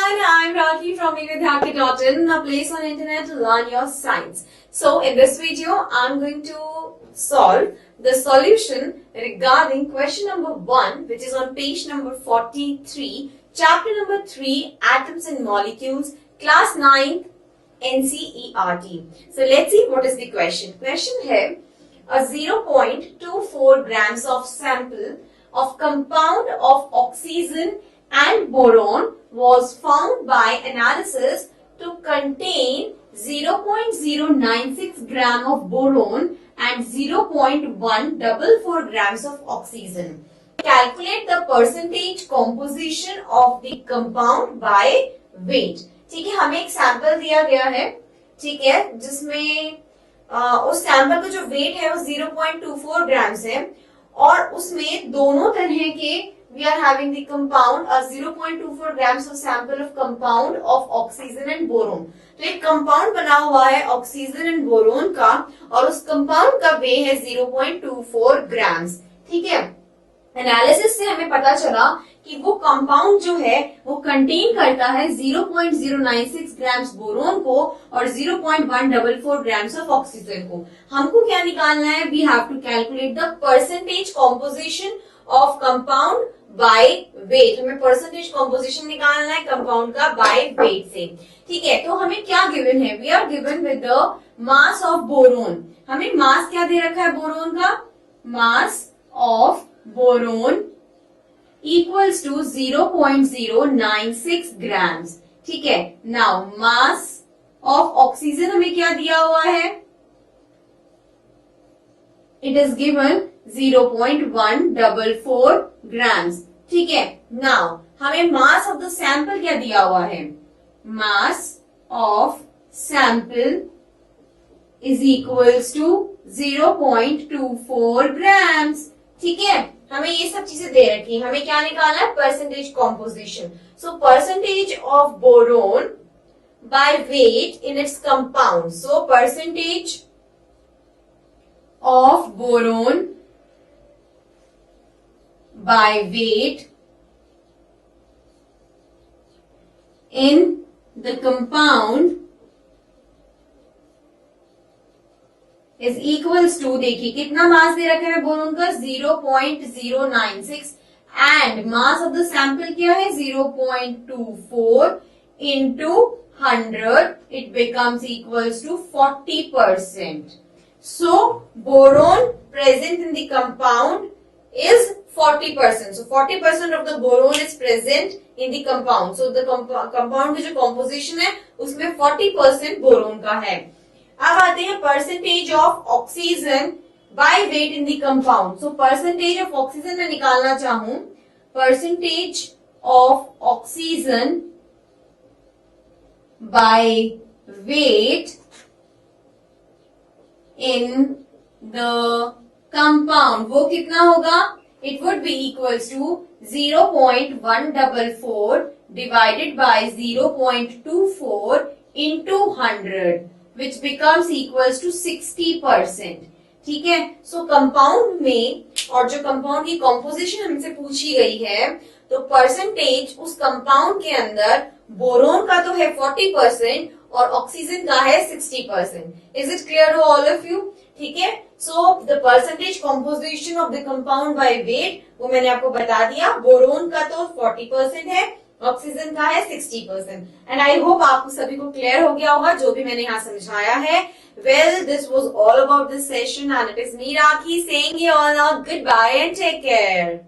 everyone, I'm Rakhi from evidhaki.in, a place on internet to learn your science. So in this video, I'm going to solve the solution regarding question number 1, which is on page number 43, chapter number 3, Atoms and Molecules, class 9, NCERT. So let's see what is the question. Question है, a 0.24 grams of sample of compound of oxygen and boron was found by analysis to contain 0.096 gram of boron and 0.144 grams of oxygen. Calculate the percentage composition of the compound by weight. ठीक है, हमें एक sample दिया गया है, ठीक है, जिसमें उस सैंपल का जो वेट है वो 0.24 ग्राम्स है और उसमें दोनों तरह के we are having the compound a 0.24 grams of sample of compound of oxygen and boron. तो एक कंपाउंड बना हुआ है ऑक्सीजन एंड बोरोन का और उस कंपाउंड का वे है 0.24 ग्राम्स. ठीक है, एनालिसिस से हमें पता चला कि वो कंपाउंड जो है वो कंटेन करता है 0.096 ग्राम्स बोरोन को और 0.144 ग्राम्स ऑफ ऑक्सीजन को. हमको क्या निकालना है? We have to calculate the percentage composition of compound by weight. हमें परसेंटेज कॉम्पोजिशन निकालना है कंपाउंड का बाय वेट से. ठीक है, तो हमें क्या गिवन है? We are given with the mass of boron. हमें मास क्या दे रखा है बोरोन का? Mass of boron equals to 0.096 grams. ठीक है, नाउ मास ऑफ ऑक्सीजन हमें क्या दिया हुआ है? It is given 0.144 grams. ठीक है, नाउ हमें मास ऑफ द सैंपल क्या दिया हुआ है? Mass of sample is equals to 0.24 grams. ठीक है, हमें ये सब चीजें दे रखी है. हमें क्या निकालना है? Percentage composition. So percentage of boron by weight in its compound. So percentage of boron by weight in the compound is equals to, देखिए कितना मास दे रखा है बोरोन का? 0.096 and mass of the sample क्या है? 0.24 into 100, it becomes equals to 40%. So, boron present in the compound is 40%. So, 40% of the boron is present in the compound. So, the compound की जो composition है, उसमें 40% boron का है. अब आते हैं percentage of oxygen by weight in the compound. So, percentage of oxygen मैं निकालना चाहूँ. Percentage of oxygen by weight in the compound, वो कितना होगा? It would be equals to 0.144 divided by 0.24 into 100, which becomes equals to 60%. ठीक है, सो compound में और जो कंपाउंड की कॉम्पोजिशन हमसे पूछी गई है, तो परसेंटेज उस कंपाउंड के अंदर बोरोन का तो है 40% और ऑक्सीजन का है 60%. Is it clear to all of you? ठीक है, so the percentage composition of the compound by weight वो मैंने आपको बता दिया. बोरोन का तो 40% है, ऑक्सीजन का है 60%. एंड आई होप आपको सभी को क्लियर हो गया होगा जो भी मैंने यहाँ समझाया है. Well, this was all about this session and it is me Rakhi saying you all goodbye and take care.